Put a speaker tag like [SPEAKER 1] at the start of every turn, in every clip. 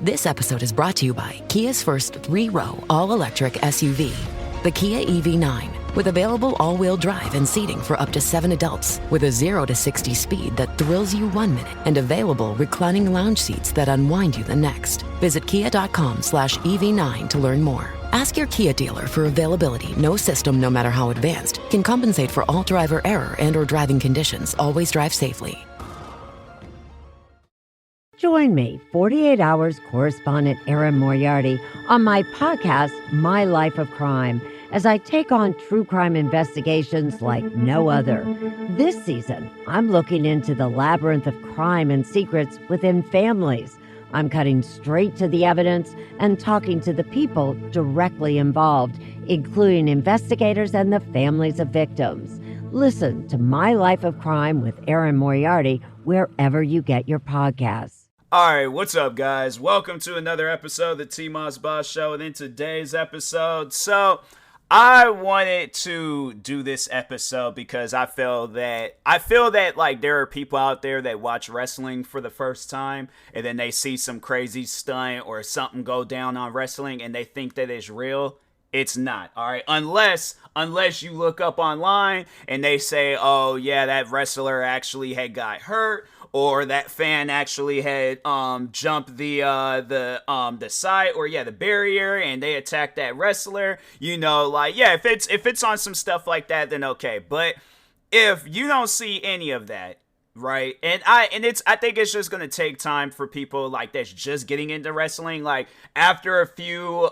[SPEAKER 1] This episode is brought to you by Kia's first 3-row all-electric SUV, the Kia EV9, with available all-wheel drive and seating for up to 7 adults, with a 0 to 60 speed that thrills you 1 minute, and available reclining lounge seats that unwind you the next. Visit kia.com/EV9 to learn more. Ask your Kia dealer for availability. No system, no matter how advanced, can compensate for all driver error and or driving conditions. Always drive safely.
[SPEAKER 2] Join me, 48 Hours correspondent Erin Moriarty, on my podcast, My Life of Crime, as I take on true crime investigations like no other. This season, I'm looking into the labyrinth of crime and secrets within families. I'm cutting straight to the evidence and talking to the people directly involved, including investigators and the families of victims. Listen to My Life of Crime with Erin Moriarty wherever you get your podcasts.
[SPEAKER 3] Alright, what's up guys? Welcome to another episode of the TMossBoss Show, and in today's episode, I wanted to do this episode because I feel that like there are people out there that watch wrestling for the first time and then they see some crazy stunt or something go down on wrestling and they think that it's real. It's not, all right? Unless you look up online and they say, oh yeah, that wrestler actually had got hurt, or that fan actually had jumped the side, or the barrier, and they attacked that wrestler. You know, like, yeah, if it's on some stuff like that, then okay. But if you don't see any of that, right? I think it's just gonna take time for people like that's just getting into wrestling. Like after a few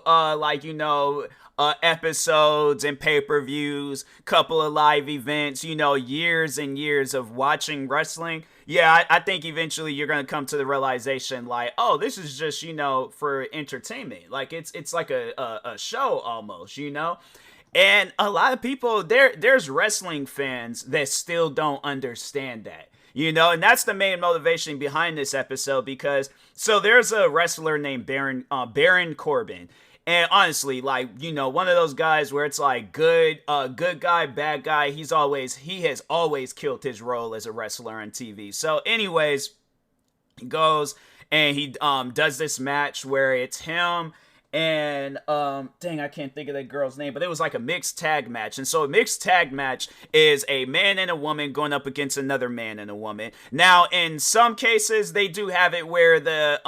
[SPEAKER 3] episodes and pay-per-views, couple of live events, years and years of watching wrestling. Yeah, I think eventually you're going to come to the realization like, oh, this is just, for entertainment. Like it's like a show almost, And a lot of people, there's wrestling fans that still don't understand that. And that's the main motivation behind this episode because, so there's a wrestler named Baron Corbin. And honestly, like, one of those guys where it's like good guy, bad guy. He has always killed his role as a wrestler on TV. So anyways, he goes and he does this match where it's him and I can't think of that girl's name, but it was like a mixed tag match. And so a mixed tag match is a man and a woman going up against another man and a woman. Now, in some cases, they do have it where the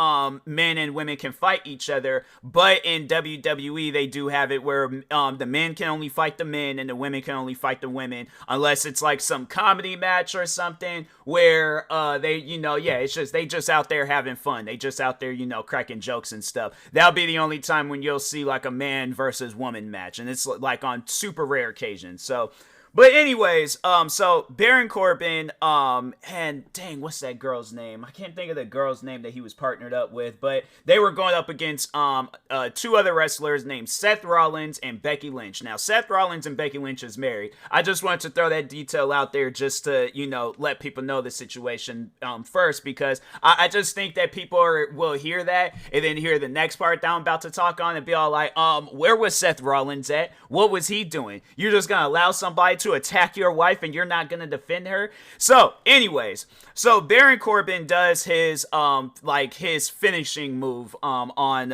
[SPEAKER 3] men and women can fight each other, but in WWE, they do have it where the men can only fight the men and the women can only fight the women, unless it's like some comedy match or something where it's just they just out there having fun. They just out there, cracking jokes and stuff. That'll be the only time when you'll see like a man versus woman match, and it's like on super rare occasions. So but anyways, so Baron Corbin, and dang, what's that girl's name? I can't think of the girl's name that he was partnered up with, but they were going up against two other wrestlers named Seth Rollins and Becky Lynch. Now, Seth Rollins and Becky Lynch is married. I just wanted to throw that detail out there just to, let people know the situation first, because I just think that people will hear that and then hear the next part that I'm about to talk on and be all like, where was Seth Rollins at? What was he doing? You're just going to allow somebody to attack your wife and you're not going to defend her? So anyways, so Baron Corbin does his his finishing move on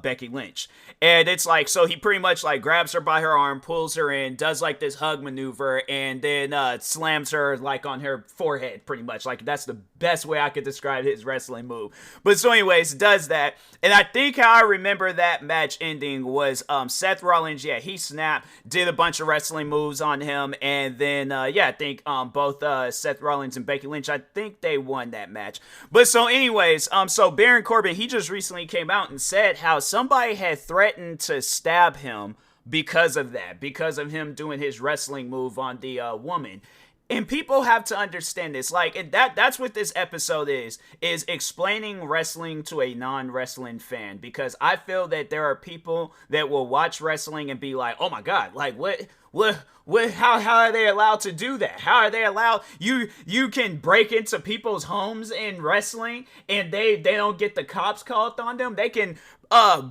[SPEAKER 3] Becky Lynch. And it's like, so he pretty much like grabs her by her arm, pulls her in, does like this hug maneuver, and then slams her like on her forehead pretty much. Like that's the best way I could describe his wrestling move. But so anyways, does that. And I think how I remember that match ending was Seth Rollins, he snapped, did a bunch of wrestling moves on him, and then I think both Seth Rollins and Becky Lynch, I think they won that match. But so anyways, so Baron Corbin, he just recently came out and said how somebody had threatened to stab him because of that, because of him doing his wrestling move on the woman. And people have to understand this. Like, and that's what this episode is explaining wrestling to a non-wrestling fan. Because I feel that there are people that will watch wrestling and be like, oh my God, like how are they allowed to do that? How are they allowed? You can break into people's homes in wrestling and they don't get the cops called on them. They can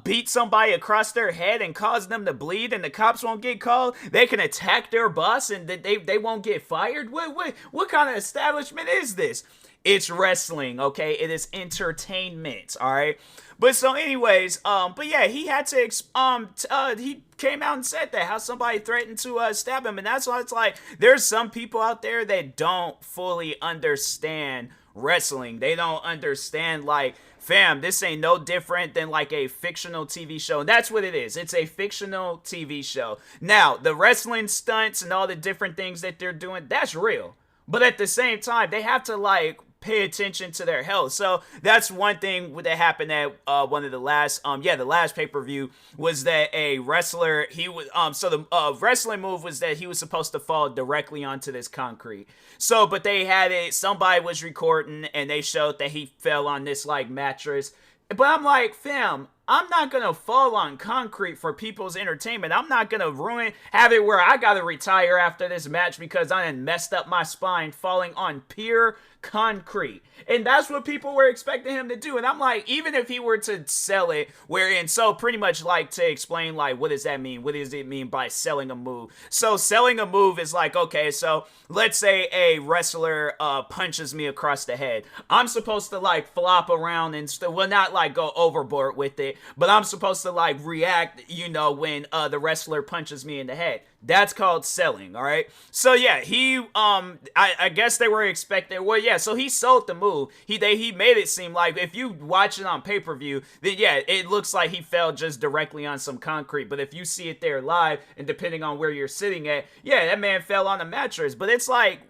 [SPEAKER 3] beat somebody across their head and cause them to bleed and the cops won't get called. They can attack their boss and they won't get fired. What kind of establishment is this? It's wrestling, okay? It is entertainment, all right? But so anyways, but yeah, he had to he came out and said that how somebody threatened to stab him, and that's why it's like there's some people out there that don't fully understand wrestling. They don't understand, like, fam, this ain't no different than like a fictional TV show. And that's what it is. It's a fictional TV show. Now, the wrestling stunts and all the different things that they're doing, that's real. But at the same time, they have to like pay attention to their health. So that's one thing that happened at one of the last the last pay-per-view was that a wrestler, he was so the wrestling move was that he was supposed to fall directly onto this concrete. So but they had it, somebody was recording and they showed that he fell on this like mattress. But I'm like, fam, I'm not gonna fall on concrete for people's entertainment. I'm not gonna have it where I gotta retire after this match because I done messed up my spine falling on pure concrete. And that's what people were expecting him to do. And I'm like, even if he were to sell it, wherein, so pretty much like to explain, like, what does that mean? What does it mean by selling a move? So selling a move is like, okay, so let's say a wrestler punches me across the head. I'm supposed to like flop around and well, not like go overboard with it, but I'm supposed to like react, you know, when the wrestler punches me in the head. That's called selling, all right? So yeah, he I guess they were expecting, well yeah, so he sold the move. He made it seem like if you watch it on pay-per-view, then yeah, it looks like he fell just directly on some concrete. But if you see it there live, and depending on where you're sitting at, yeah, that man fell on a mattress. But it's like,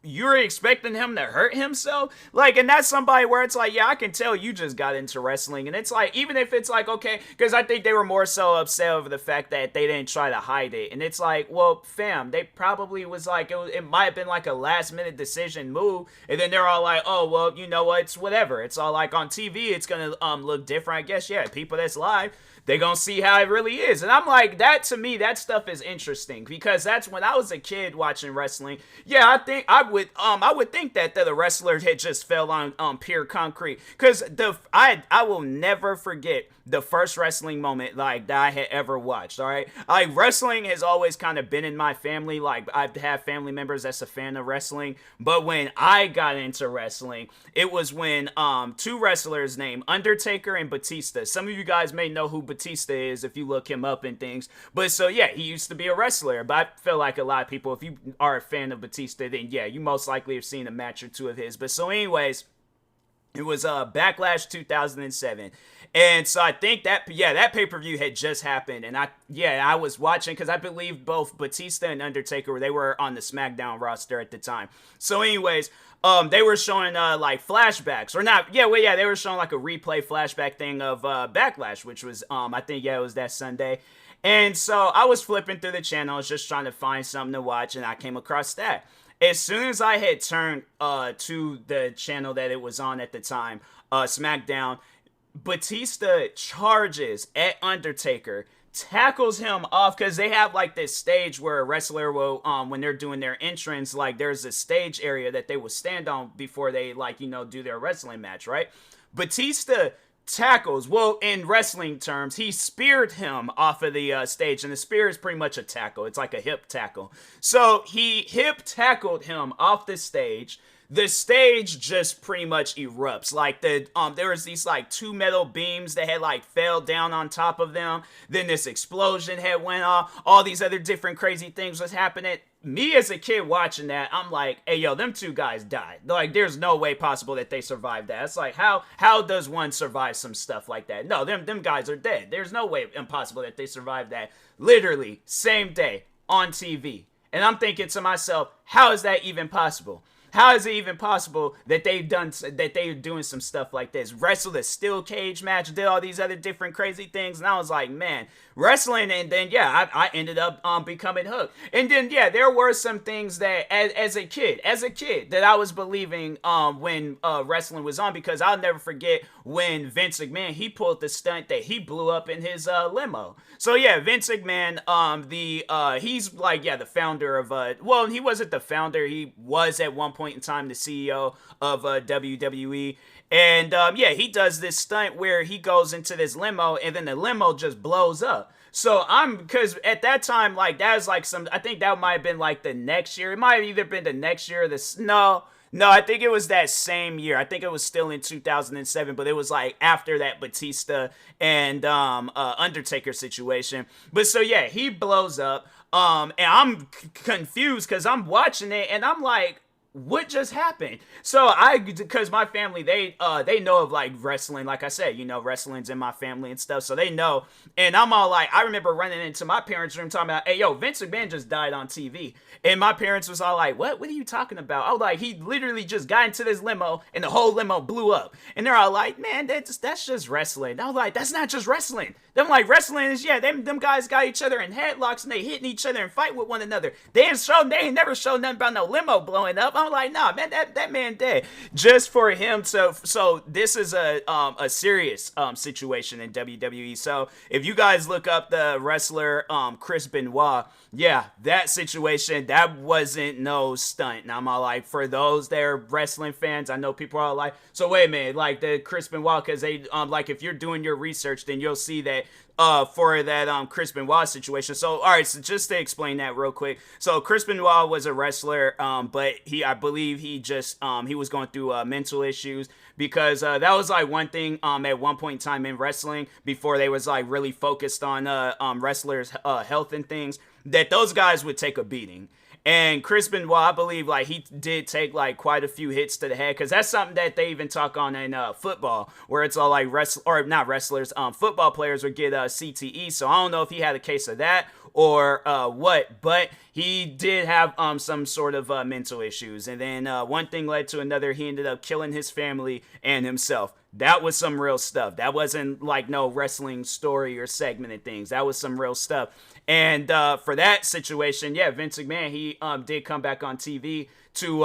[SPEAKER 3] you're expecting him to hurt himself? Like, and that's somebody where it's like, yeah, I can tell you just got into wrestling. And it's like, even if it's like, okay, because I think they were more so upset over the fact that they didn't try to hide it. And it's like, well, fam, they probably was like, it might have been like a last minute decision move. And then they're all like, oh, well, you know what, it's whatever. It's all like on TV, it's going to look different, I guess. Yeah, people that's live, they're gonna see how it really is. And I'm like, that to me, that stuff is interesting because that's when I was a kid watching wrestling. Yeah, I think I would think that the wrestler had just fell on pure concrete. Cause I will never forget the first wrestling moment like that I had ever watched. All right, like wrestling has always kind of been in my family. Like I have family members that's a fan of wrestling. But when I got into wrestling, it was when two wrestlers named Undertaker and Batista. Some of you guys may know who Batista is if you look him up and things. But so yeah, he used to be a wrestler. But I feel like a lot of people, if you are a fan of Batista, then yeah, you most likely have seen a match or two of his. But so anyways, it was Backlash 2007. And so I think that pay-per-view had just happened. And I was watching because I believe both Batista and Undertaker, they were on the SmackDown roster at the time. So anyways, they were showing like flashbacks or not. Yeah, well, yeah, they were showing like a replay flashback thing of Backlash, which was I think it was that Sunday. And so I was flipping through the channels just trying to find something to watch, and I came across that. As soon as I had turned to the channel that it was on at the time, SmackDown, Batista charges at Undertaker, tackles him off because they have like this stage where a wrestler will when they're doing their entrance, like there's a stage area that they will stand on before they like, you know, do their wrestling match, right? Batista tackles, well, in wrestling terms, he speared him off of the stage, and the spear is pretty much a tackle. It's like a hip tackle. So he hip tackled him off the stage. The stage just pretty much erupts. Like there was these like two metal beams that had like fell down on top of them. Then this explosion had went off. All these other different crazy things was happening. Me as a kid watching that, I'm like, hey yo, them two guys died. Like there's no way possible that they survived that. It's like how does one survive some stuff like that? No, them guys are dead. There's no way impossible that they survived that. Literally same day on TV. And I'm thinking to myself, how is that even possible? How is it even possible that they're doing some stuff like this? Wrestled a steel cage match, did all these other different crazy things, and I was like, man, wrestling. And then yeah, I ended up becoming hooked. And then yeah, there were some things that as a kid that I was believing when wrestling was on, because I'll never forget when Vince McMahon, he pulled the stunt that he blew up in his limo. So yeah, Vince McMahon, he's like, yeah, the founder of well, he wasn't the founder, he was at one point in time the CEO of WWE. And yeah, he does this stunt where he goes into this limo and then the limo just blows up. So because at that time, like that was like I think that might have been like the next year. It might have either been the next year or No, I think it was that same year. I think it was still in 2007, but it was like after that Batista and Undertaker situation. But so yeah, he blows up. And I'm confused because I'm watching it and I'm like, what just happened? So because my family, they know of like wrestling. Like I said, wrestling's in my family and stuff, so they know. And I'm all like, I remember running into my parents' room talking about, hey, yo, Vince McMahon just died on TV. And my parents was all like, what are you talking about? I was like, he literally just got into this limo and the whole limo blew up. And they're all like, man, that's just wrestling. I was like, that's not just wrestling. Them like wrestling is, yeah, them guys got each other in headlocks and they hitting each other and fight with one another. They ain't never showed nothing about no limo blowing up. I'm like, nah, man, that man dead. Just for him to, so this is a serious situation in WWE. So if you guys look up the wrestler Chris Benoit, yeah, that situation, that wasn't no stunt. And I'm all like, for those that are wrestling fans, I know people are like, so wait a minute, like the Chris Benoit, because they like if you're doing your research, then you'll see that for that Chris Benoit situation. So all right, so just to explain that real quick. So Chris Benoit was a wrestler, but I believe he just he was going through mental issues, because that was like one thing at one point in time in wrestling, before they was like really focused on wrestlers health and things, that those guys would take a beating. And Chris Benoit, I believe, like, he did take, like, quite a few hits to the head, because that's something that they even talk on in football, where it's all, like, football players would get CTE, so I don't know if he had a case of that or what, but he did have some sort of mental issues, and then one thing led to another. He ended up killing his family and himself. That was some real stuff. That wasn't like no wrestling story or segmented things. That was some real stuff. And for that situation, yeah, Vince McMahon, he did come back on TV to,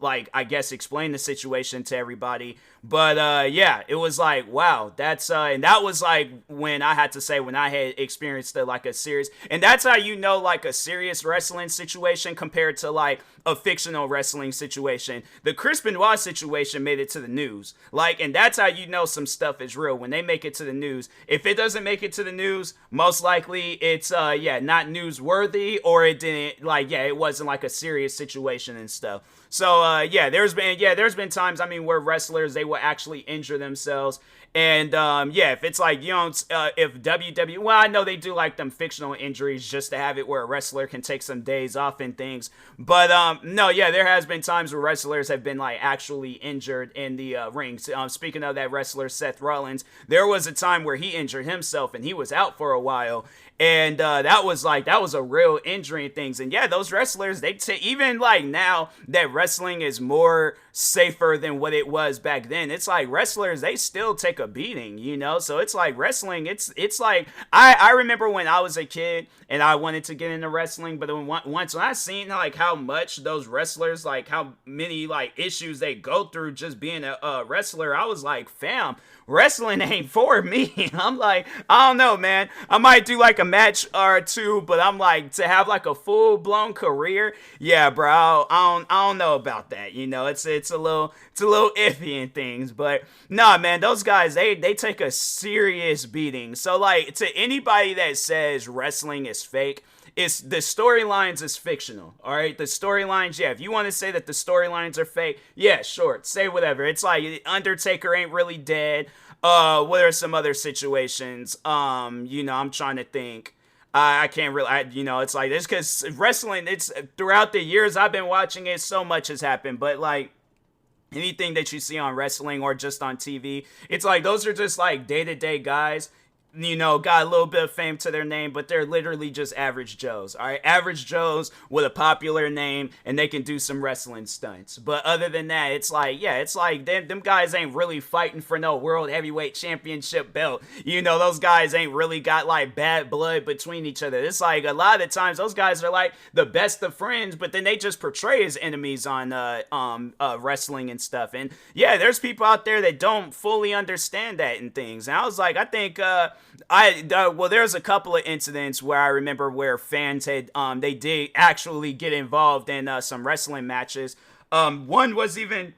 [SPEAKER 3] like, I guess explain the situation to everybody. But yeah, it was like, wow, that's, and that was like when I had to say, when I had experienced like a serious, and that's how you know, like a serious wrestling situation compared to like a fictional wrestling situation. The Chris Benoit situation made it to the news. Like, and that's how you know some stuff is real, when they make it to the news. If it doesn't make it to the news, most likely it's, not newsworthy, or it didn't, like, it wasn't like a serious situation and stuff. So, there's been times, I mean, where wrestlers, they will actually injure themselves. And, if it's like, if WWE, well, I know they do like them fictional injuries just to have it where a wrestler can take some days off and things. But, there has been times where wrestlers have been like actually injured in the ring. Speaking of that wrestler, Seth Rollins, there was a time where he injured himself and he was out for a while. And that was a real injury and things. And yeah, those wrestlers, even like now that wrestling is more safer than what it was back then, it's like wrestlers, they still take a beating, So it's like wrestling, it's like, I remember when I was a kid and I wanted to get into wrestling, but then once when I seen like how much those wrestlers, like how many like issues they go through just being a wrestler, I was like, fam, wrestling ain't for me. I'm like, I don't know, man. I might do like a match or two, but I'm like, to have like a full blown career, yeah, bro. I don't know about that. It's a little iffy and things, but nah, man. Those guys, they take a serious beating. So like, to anybody that says wrestling is fake, it's the storylines is fictional. All right, the storylines, yeah, if you want to say that the storylines are fake, yeah, sure, say whatever. It's like Undertaker ain't really dead. What are some other situations? I'm trying to think. I can't really, it's like this, because wrestling, it's throughout the years I've been watching it, so much has happened, but like anything that you see on wrestling or just on TV, it's like those are just like day-to-day guys, got a little bit of fame to their name, but they're literally just average Joes, all right? Average Joes with a popular name, and they can do some wrestling stunts. But other than that, it's like, them guys ain't really fighting for no World Heavyweight Championship belt. Those guys ain't really got, like, bad blood between each other. It's like, a lot of the times, those guys are, like, the best of friends, but then they just portray as enemies on wrestling and stuff. And, yeah, there's people out there that don't fully understand that and things. And I was like, I think, there's a couple of incidents where I remember where fans had, they did actually get involved in some wrestling matches. One was even,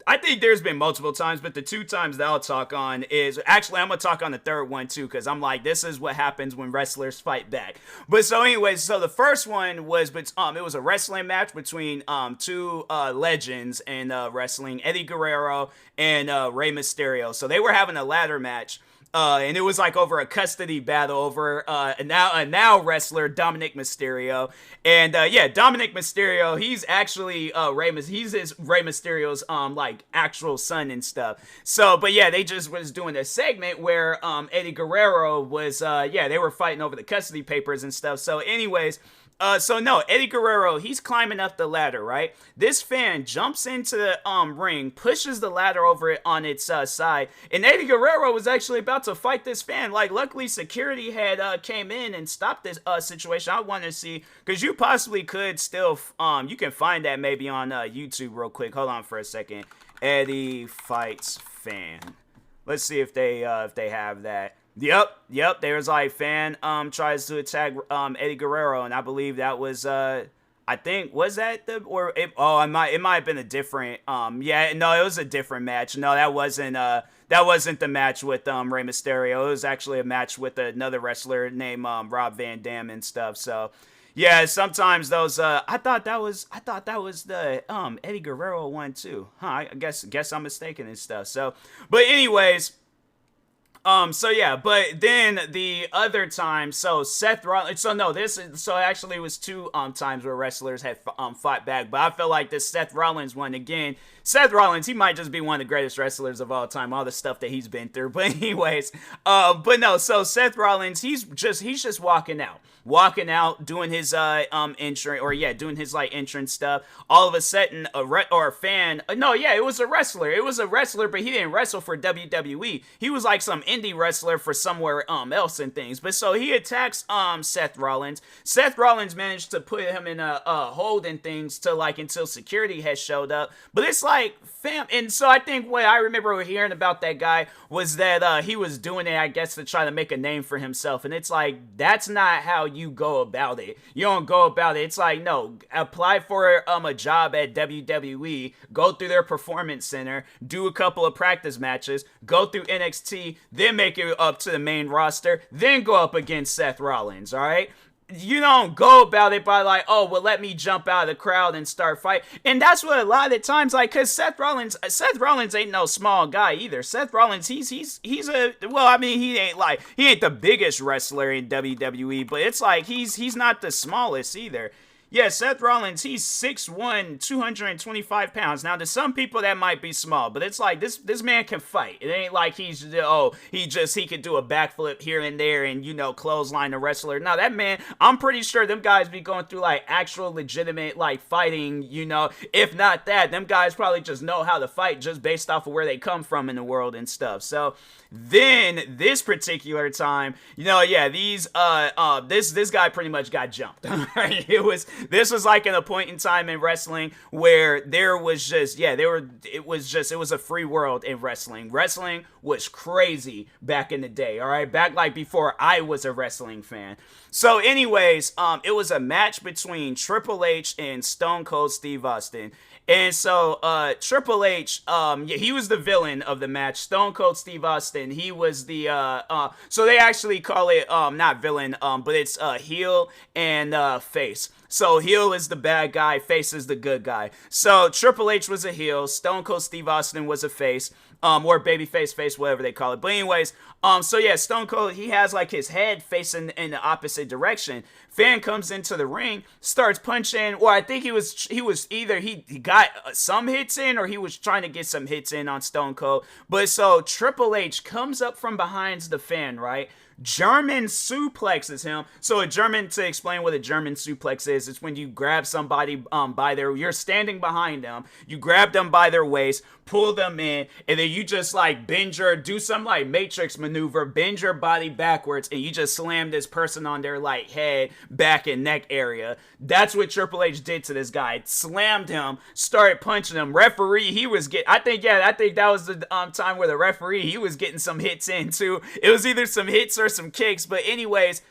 [SPEAKER 3] I think there's been multiple times, but the 2 times that I'll talk on is actually I'm gonna talk on the third one too, because I'm like, this is what happens when wrestlers fight back. But so anyways, so the first one was, but it was a wrestling match between 2 legends in wrestling, Eddie Guerrero and Rey Mysterio. So they were having a ladder match. And it was like over a custody battle over a now wrestler, Dominic Mysterio. And Dominic Mysterio, he's actually he's Rey Mysterio's like actual son and stuff. So, but yeah, they just was doing a segment where Eddie Guerrero was they were fighting over the custody papers and stuff. So anyways, Eddie Guerrero, he's climbing up the ladder, right? This fan jumps into the ring, pushes the ladder over it on its side, and Eddie Guerrero was actually about to fight this fan. Like, luckily, security had came in and stopped this situation. I want to see, because you possibly could still, you can find that maybe on YouTube real quick. Hold on for a second. Eddie fights fan. Let's see if they have that. Yep. There's like fan tries to attack Eddie Guerrero, and I believe that was I think was that the or it, oh it might have been a different it was a different match. No, that wasn't the match with Rey Mysterio. It was actually a match with another wrestler named Rob Van Dam and stuff. So yeah, sometimes those I thought that was the Eddie Guerrero one too. I guess I'm mistaken and stuff. So but anyways, but then the other time, so Seth Rollins, actually it was 2 times where wrestlers had fought back, but I feel like this Seth Rollins one again. Seth Rollins, he might just be one of the greatest wrestlers of all time, all the stuff that he's been through. But anyways, so Seth Rollins, he's just walking out, doing his entrance, doing his like entrance stuff. All of a sudden, it was a wrestler, but he didn't wrestle for WWE. He was like some indie wrestler for somewhere else and things. But so he attacks Seth Rollins. Seth Rollins managed to put him in a hold and things to like until security has showed up. But it's like, fam, and so I think what I remember hearing about that guy was that he was doing it, I guess, to try to make a name for himself. And it's like, that's not how you go about it. You don't go about it. It's like, no, apply for a job at WWE, go through their performance center, do a couple of practice matches, go through NXT, then make it up to the main roster, then go up against Seth Rollins, all right? You don't go about it by like, oh, well, let me jump out of the crowd and start fighting. And that's what a lot of the times, like, because Seth Rollins ain't no small guy either. Seth Rollins, he ain't the biggest wrestler in WWE, but it's like he's not the smallest either. Yeah, Seth Rollins, he's 6'1", 225 pounds. Now, to some people, that might be small, but it's like, this man can fight. It ain't like he could do a backflip here and there and, clothesline a wrestler. No, that man, I'm pretty sure them guys be going through, like, actual legitimate, like, fighting, If not that, them guys probably just know how to fight just based off of where they come from in the world and stuff. So, then, this particular time, this guy pretty much got jumped. This was like in a point in time in wrestling where it was a free world in wrestling. Wrestling was crazy back in the day, all right? Back like before I was a wrestling fan. So anyways, it was a match between Triple H and Stone Cold Steve Austin. And so, Triple H, he was the villain of the match. Stone Cold Steve Austin, he was the, so they actually call it, not villain, but it's, heel and, face. So, heel is the bad guy, face is the good guy. So, Triple H was a heel, Stone Cold Steve Austin was a face, or babyface, face, whatever they call it. But anyways, Stone Cold, he has like his head facing in the opposite direction. Fan comes into the ring, starts punching, or I think he was either he got some hits in or he was trying to get some hits in on Stone Cold. But so Triple H comes up from behind the fan, right? German suplexes him. So to explain what a German suplex is, it's when you grab somebody you're standing behind them, you grab them by their waist, pull them in, and then you just like do some like matrix maneuver, bend your body backwards, and you just slam this person on their like head, back, and neck area. That's what Triple H did to this guy. Slammed him, started punching him. Referee, I think that was the time where the referee, he was getting some hits in too. It was either some hits or some kicks, but anyways,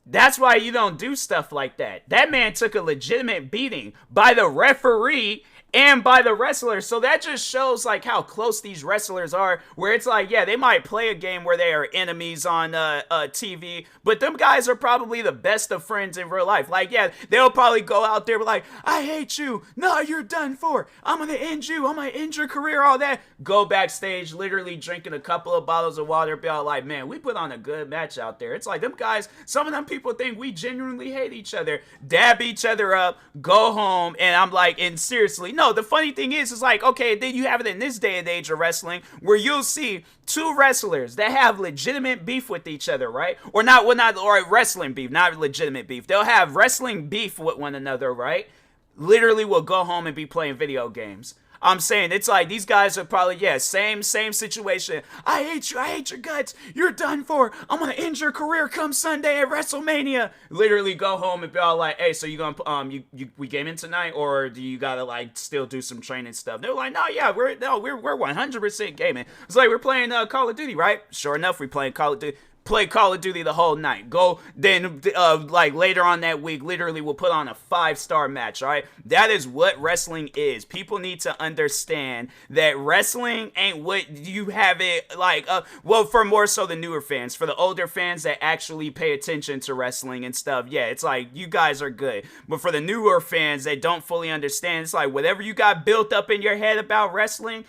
[SPEAKER 3] that's why you don't do stuff like that. That man took a legitimate beating by the referee, and by the wrestlers. So that just shows like how close these wrestlers are, where it's like, yeah, they might play a game where they are enemies on TV, but them guys are probably the best of friends in real life. Like, yeah, they'll probably go out there like, I hate you, no, you're done for, I'm gonna end you, I'm gonna end your career, all that. Go backstage, literally drinking a couple of bottles of water, be all like, man, we put on a good match out there. It's like, them guys, some of them people think we genuinely hate each other, dab each other up, go home, and I'm like, and seriously, no, the funny thing is like, okay, then you have it in this day and age of wrestling where you'll see two wrestlers that have legitimate beef with each other, right? Or not, or wrestling beef, not legitimate beef. They'll have wrestling beef with one another, right? Literally will go home and be playing video games. I'm saying, it's like, these guys are probably, yeah, same situation. I hate you, I hate your guts, you're done for, I'm gonna end your career come Sunday at WrestleMania. Literally go home and be all like, hey, so you gonna, we gaming tonight, or do you gotta, like, still do some training stuff? They're like, no, yeah, we're 100% gaming. It's like, we're playing Call of Duty, right? Sure enough, we're playing Call of Duty. Play Call of Duty the whole night. Go, then, like, later on that week, literally we'll put on a 5-star match, all right? That is what wrestling is. People need to understand that wrestling ain't what you have it, like, well, for more so the newer fans. For the older fans that actually pay attention to wrestling and stuff, yeah, it's like, you guys are good. But for the newer fans that don't fully understand, it's like, whatever you got built up in your head about wrestling,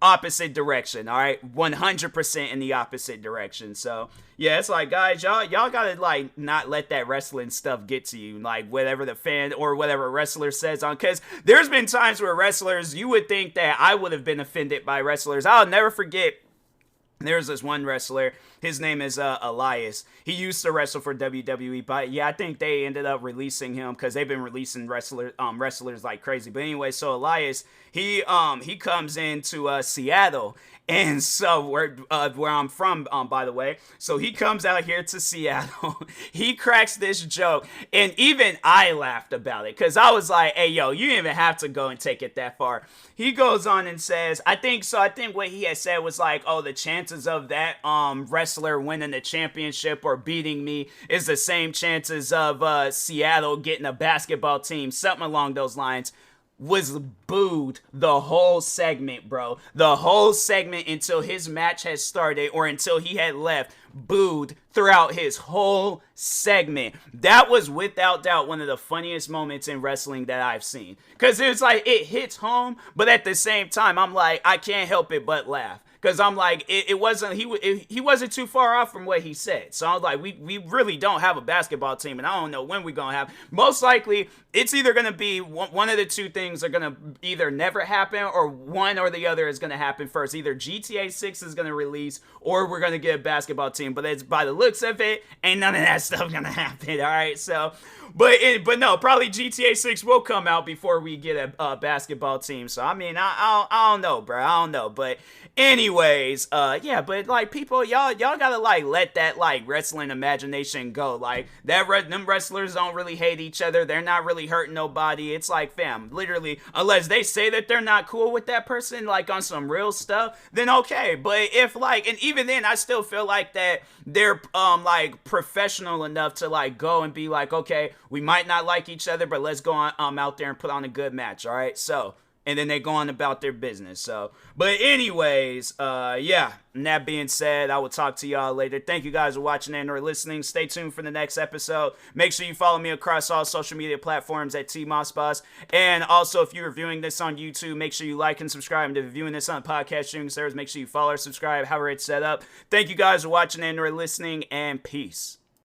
[SPEAKER 3] opposite direction, all right? 100% in the opposite direction. So yeah, it's like, guys, y'all gotta like not let that wrestling stuff get to you, like whatever the fan or whatever wrestler says on, because there's been times where wrestlers, you would think that I would have been offended by wrestlers. I'll never forget, there's this one wrestler, his name is Elias. He used to wrestle for WWE, but yeah, I think they ended up releasing him because they've been releasing wrestlers like crazy. But anyway, so Elias, he comes into Seattle. And so where I'm from, by the way, so he comes out here to Seattle. He cracks this joke, and even I laughed about it because I was like, "Hey, yo, you didn't even have to go and take it that far." He goes on and says, "I think what he had said was like, oh, the chances of that wrestler winning the championship or beating me is the same chances of Seattle getting a basketball team, something along those lines." Was booed the whole segment, bro. The whole segment until his match had started or until he had left. Booed throughout his whole segment. That was without doubt one of the funniest moments in wrestling that I've seen. Because it's like, it hits home, but at the same time, I'm like, I can't help it but laugh. Because I'm like, he wasn't too far off from what he said. So I was like, we really don't have a basketball team, and I don't know when we're going to have. Most likely, it's either going to be one of the two things are going to either never happen, or one or the other is going to happen first. Either GTA 6 is going to release, or we're going to get a basketball team. But it's, by the looks of it, ain't none of that stuff going to happen, all right? So, but no, probably GTA 6 will come out before we get a basketball team. So, I mean, I don't know, bro. I don't know. But anyways, yeah, but like, people, y'all gotta like let that like wrestling imagination go. Like, them wrestlers don't really hate each other. They're not really hurting nobody. It's like, fam, literally, unless they say that they're not cool with that person, like on some real stuff, then okay. But if like, and even then, I still feel like that they're like professional enough to like go and be like, okay, we might not like each other, but let's go on out there and put on a good match, all right? So, and then they go on about their business. So, but anyways, yeah, and that being said, I will talk to y'all later. Thank you guys for watching and or listening. Stay tuned for the next episode. Make sure you follow me across all social media platforms at TMossBoss. And also, if you're viewing this on YouTube, make sure you like and subscribe. And if you're viewing this on podcast streaming service, make sure you follow or subscribe, however it's set up. Thank you guys for watching and or listening, and peace.